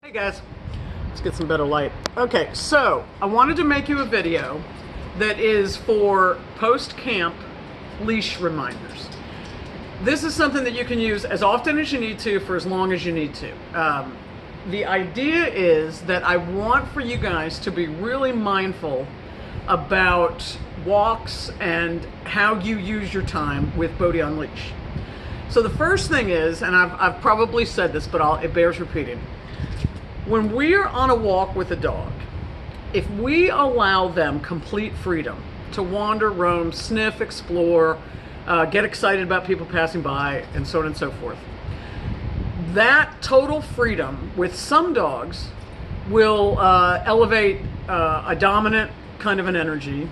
Hey guys, let's get some better light. Okay, so I wanted to make you a video that is for post-camp leash reminders. This is something that you can use as often as you need to for as long as you need to. The idea is that I want for you guys to be really mindful about walks and how you use your time with Bodhi on leash. So the first thing is, and I've probably said this, but it bears repeating. When we're on a walk with a dog, if we allow them complete freedom to wander, roam, sniff, explore, get excited about people passing by, and so on and so forth, that total freedom with some dogs will elevate a dominant kind of an energy.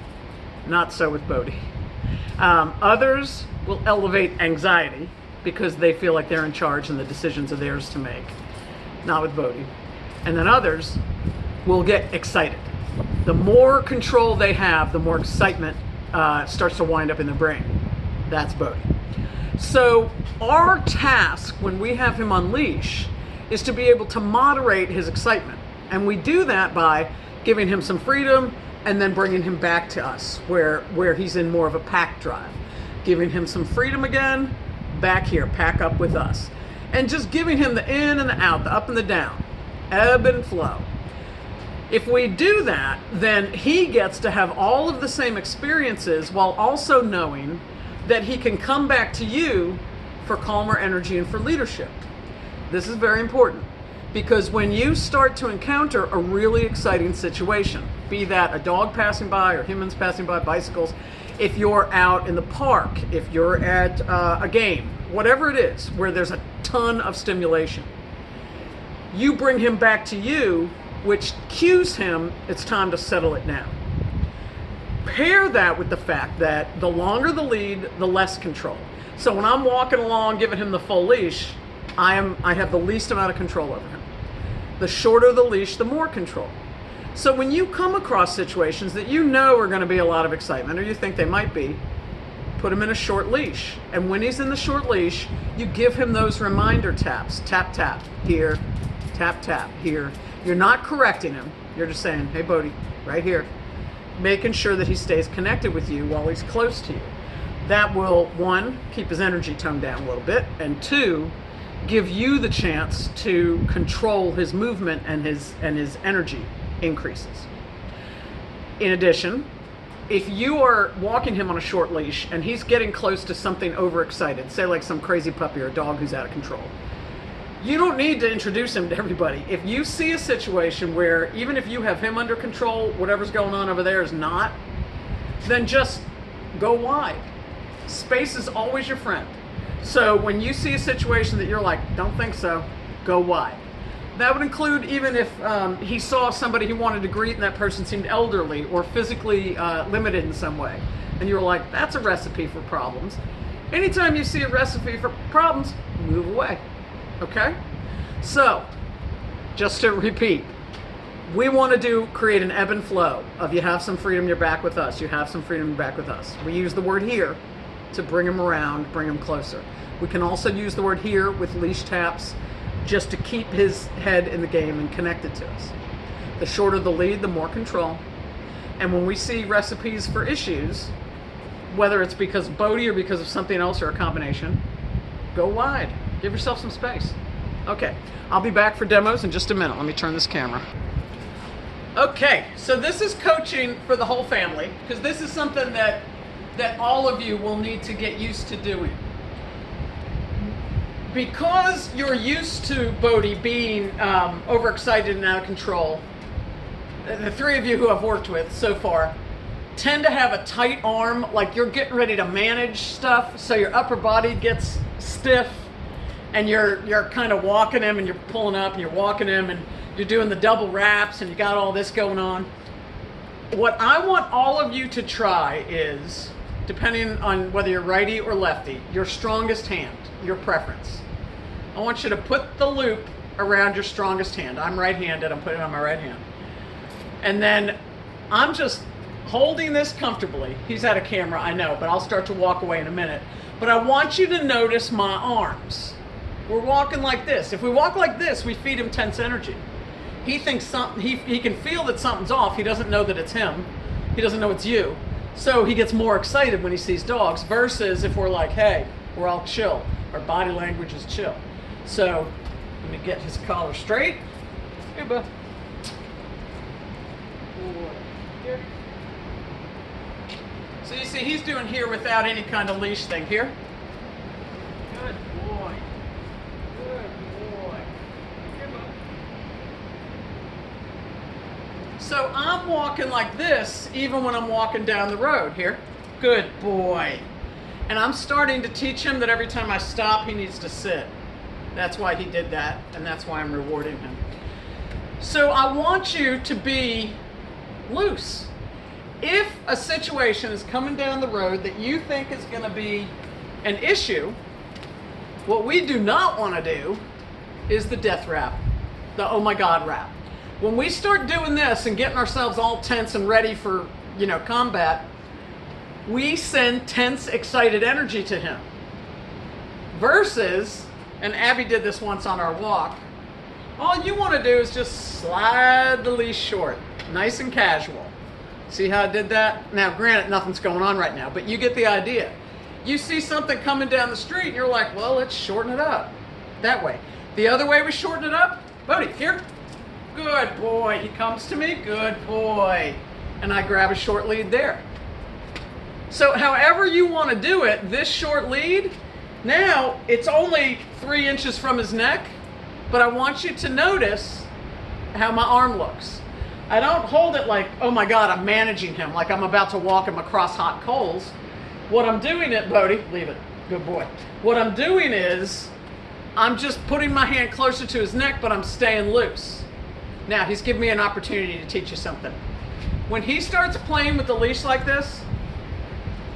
Not so with Bodhi. Others will elevate anxiety because they feel like they're in charge and the decisions are theirs to make. Not with Bodhi. And then others will get excited. The more control they have, the more excitement starts to wind up in their brain. That's Bodhi. So our task when we have him on leash is to be able to moderate his excitement. And we do that by giving him some freedom and then bringing him back to us where he's in more of a pack drive. Giving him some freedom again, back here, pack up with us. And just giving him the in and the out, the up and the down. Ebb and flow. If we do that, then he gets to have all of the same experiences while also knowing that he can come back to you for calmer energy and for leadership. This is very important because when you start to encounter a really exciting situation, be that a dog passing by or humans passing by, bicycles, if you're out in the park, if you're at a game, whatever it is, where there's a ton of stimulation, you bring him back to you, which cues him it's time to settle it down. Pair that with the fact that the longer the lead, the less control. So when I'm walking along, giving him the full leash, I have the least amount of control over him. The shorter the leash, the more control. So when you come across situations that you know are going to be a lot of excitement, or you think they might be, put him in a short leash. And when he's in the short leash, you give him those reminder taps. Tap, tap, here. Tap, tap, here. You're not correcting him. You're just saying, hey, Bodhi, right here. Making sure that he stays connected with you while he's close to you. That will, one, keep his energy toned down a little bit, and two, give you the chance to control his movement and his energy increases. In addition, if you are walking him on a short leash and he's getting close to something overexcited, say like some crazy puppy or a dog who's out of control, you don't need to introduce him to everybody. If you see a situation where even if you have him under control, whatever's going on over there is not, then just go wide. Space is always your friend. So when you see a situation that you're like, don't think so, go wide. That would include even if he saw somebody he wanted to greet and that person seemed elderly or physically limited in some way. And you're like, that's a recipe for problems. Anytime you see a recipe for problems, move away. Okay? So, just to repeat, we want to create an ebb and flow of you have some freedom, you're back with us. You have some freedom, you're back with us. We use the word here to bring him around, bring him closer. We can also use the word here with leash taps just to keep his head in the game and connected to us. The shorter the lead, the more control. And when we see recipes for issues, whether it's because of Bodhi or because of something else or a combination, go wide. Give yourself some space. Okay, I'll be back for demos in just a minute. Let me turn this camera. Okay, so this is coaching for the whole family because this is something that all of you will need to get used to doing. Because you're used to Bodhi being overexcited and out of control, the three of you who I've worked with so far tend to have a tight arm, like you're getting ready to manage stuff, so your upper body gets stiff, and you're kind of walking him, and you're pulling up, and you're walking him, and you're doing the double wraps, and you got all this going on. What I want all of you to try is, depending on whether you're righty or lefty, your strongest hand, your preference. I want you to put the loop around your strongest hand. I'm right-handed, I'm putting it on my right hand. And then I'm just holding this comfortably. He's at a camera, I know, but I'll start to walk away in a minute. But I want you to notice my arms. We're walking like this. If we walk like this, we feed him tense energy. he thinks something, he can feel that something's off. He doesn't know that it's him. He doesn't know it's you. So he gets more excited when he sees dogs versus if we're like, hey, we're all chill. Our body language is chill. So let me get his collar straight. Here, bud. Here. So you see he's doing here without any kind of leash thing. Here. Good boy. Good boy. Here, bud. So I'm walking like this even when I'm walking down the road. Here. Good boy. And I'm starting to teach him that every time I stop, he needs to sit. That's why he did that, and that's why I'm rewarding him. So I want you to be loose. If a situation is coming down the road that you think is going to be an issue, what we do not want to do is the death rap, the oh my God rap. When we start doing this and getting ourselves all tense and ready for, combat, we send tense, excited energy to him. Versus, and Abby did this once on our walk, all you want to do is just slide the leash short, nice and casual. See how I did that? Now, granted, nothing's going on right now, but you get the idea. You see something coming down the street, and you're like, well, let's shorten it up. That way. The other way we shorten it up, Bodhi, here. Good boy. He comes to me, good boy. And I grab a short lead there. So however you want to do it, this short lead, now it's only 3 inches from his neck, but I want you to notice how my arm looks. I don't hold it like, oh my God, I'm managing him, like I'm about to walk him across hot coals. What I'm doing Bodhi, leave it, good boy. What I'm doing is, I'm just putting my hand closer to his neck, but I'm staying loose. Now, he's giving me an opportunity to teach you something. When he starts playing with the leash like this,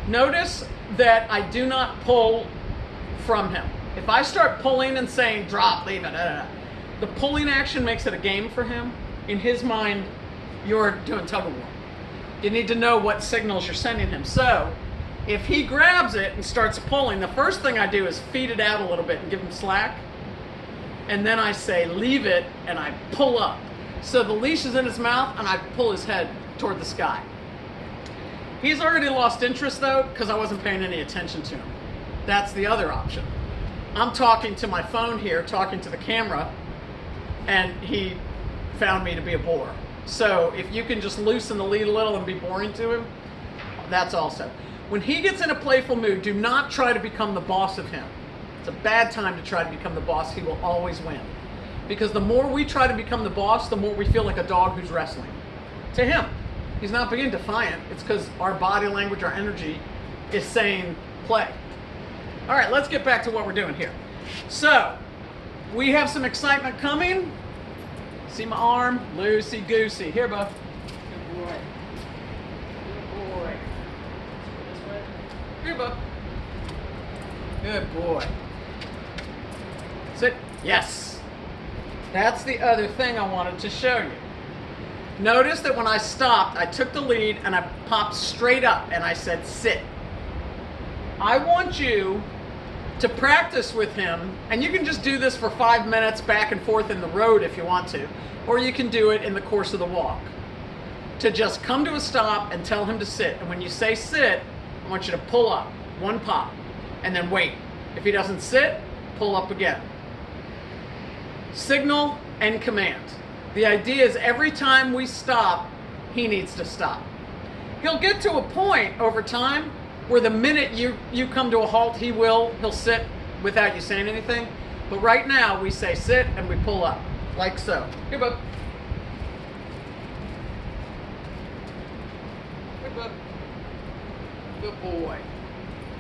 notice that I do not pull from him. If I start pulling and saying, drop, leave it, the pulling action makes it a game for him. In his mind, you're doing tug of war. You need to know what signals you're sending him. So, if he grabs it and starts pulling, the first thing I do is feed it out a little bit and give him slack. And then I say, leave it, and I pull up. So the leash is in his mouth, and I pull his head toward the sky. He's already lost interest, though, because I wasn't paying any attention to him. That's the other option. I'm talking to my phone here, talking to the camera, and he found me to be a bore. So if you can just loosen the lead a little and be boring to him, that's also. When he gets in a playful mood, do not try to become the boss of him. It's a bad time to try to become the boss. He will always win. Because the more we try to become the boss, the more we feel like a dog who's wrestling. To him, he's not being defiant. It's because our body language, our energy is saying play. All right, let's get back to what we're doing here. So, we have some excitement coming. See my arm? Loosey-goosey. Here, bud. Good boy. Good boy. This way. Here, bud. Good boy. Sit. Yes. That's the other thing I wanted to show you. Notice that when I stopped, I took the lead and I popped straight up and I said, sit. I want you to practice with him, and you can just do this for 5 minutes back and forth in the road if you want to, or you can do it in the course of the walk. To just come to a stop and tell him to sit. And when you say sit, I want you to pull up, 1 pop, and then wait. If he doesn't sit, pull up again. Signal and command. The idea is every time we stop, he needs to stop. He'll get to a point over time where the minute you come to a halt, he'll sit without you saying anything. But right now, we say sit and we pull up, like so. Here, bud. Here, bud. Good boy.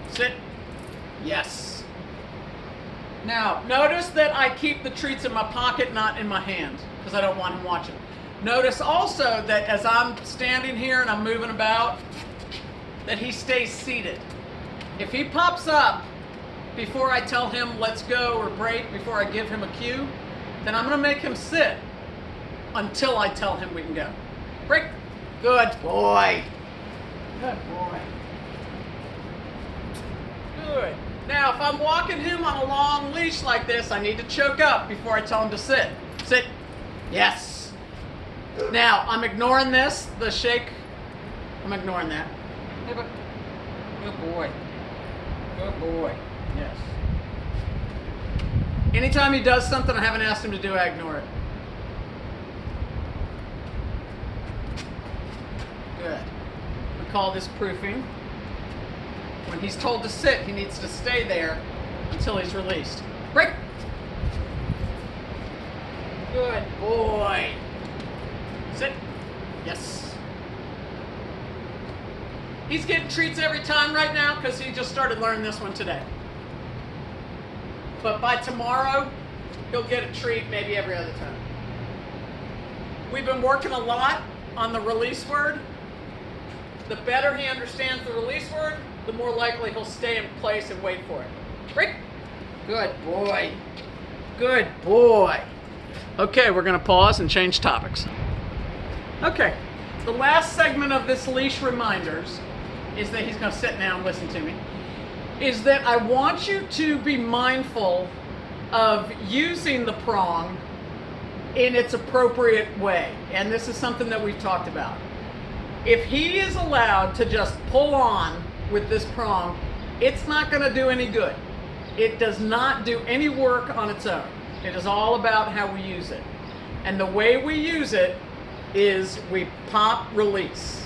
Sit. Yes. Now, notice that I keep the treats in my pocket, not in my hand, because I don't want him watching. Notice also that as I'm standing here and I'm moving about, that he stays seated. If he pops up before I tell him let's go or break, before I give him a cue, then I'm going to make him sit until I tell him we can go. Break. Good boy. Good boy. Good. Now, if I'm walking him on a long leash like this, I need to choke up before I tell him to sit. Sit. Yes. Now, I'm ignoring this, the shake. I'm ignoring that. Hey, but good boy. Good boy. Yes. Anytime he does something I haven't asked him to do, I ignore it. Good. We call this proofing. When he's told to sit, he needs to stay there until he's released. Break. Good boy. Sit. Yes. He's getting treats every time right now because he just started learning this one today. But by tomorrow, he'll get a treat maybe every other time. We've been working a lot on the release word. The better he understands the release word, the more likely he'll stay in place and wait for it. Break. Good boy. Good boy. Okay, we're going to pause and change topics. Okay, the last segment of this leash reminders is that he's going to sit now and listen to me. Is that I want you to be mindful of using the prong in its appropriate way. And this is something that we've talked about. If he is allowed to just pull on with this prong, it's not going to do any good. It does not do any work on its own. It is all about how we use it. And the way we use it is we pop, release.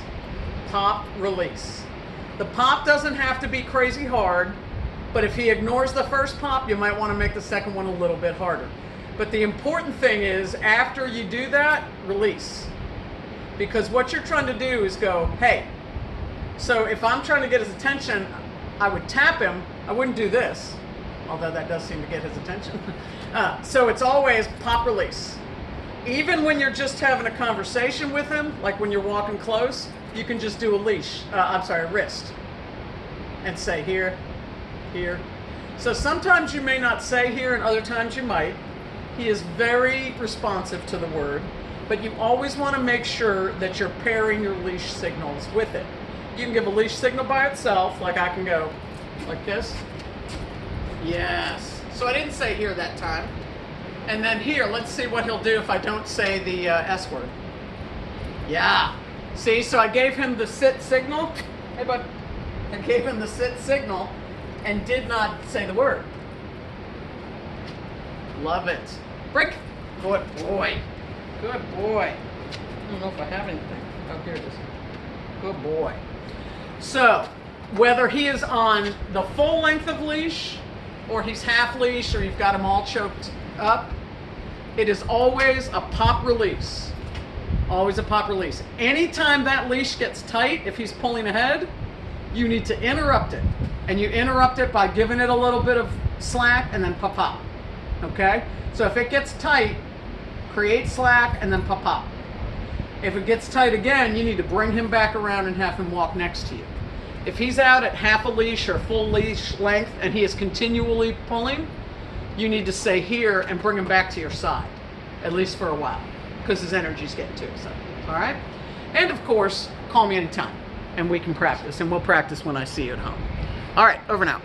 Pop, release. The pop doesn't have to be crazy hard, but if he ignores the first pop, you might want to make the second one a little bit harder. But the important thing is, after you do that, release. Because what you're trying to do is go, hey. So if I'm trying to get his attention, I would tap him. I wouldn't do this, although that does seem to get his attention. So it's always pop, release. Even when you're just having a conversation with him, like when you're walking close, you can just do a leash, a wrist, and say here, here. So sometimes you may not say here and other times you might. He is very responsive to the word, but you always want to make sure that you're pairing your leash signals with it. You can give a leash signal by itself, like I can go like this. Yes. So I didn't say here that time. And then here, let's see what he'll do if I don't say the S word. Yeah. See, so I gave him the sit signal. Hey, bud. I gave him the sit signal and did not say the word. Love it. Break. Good boy. Good boy. I don't know if I have anything. Oh, here it is. Good boy. So, whether he is on the full length of leash, or he's half leash, or you've got him all choked up, it is always a pop release. Always a pop release. Anytime that leash gets tight, if he's pulling ahead, you need to interrupt it. And you interrupt it by giving it a little bit of slack and then pop. Okay? So if it gets tight, create slack and then pop. If it gets tight again, you need to bring him back around and have him walk next to you. If he's out at half a leash or full leash length and he is continually pulling, you need to say here and bring him back to your side, at least for a while, because his energy's getting to his side. All right? And of course, call me anytime and we can practice, and we'll practice when I see you at home. All right, over now.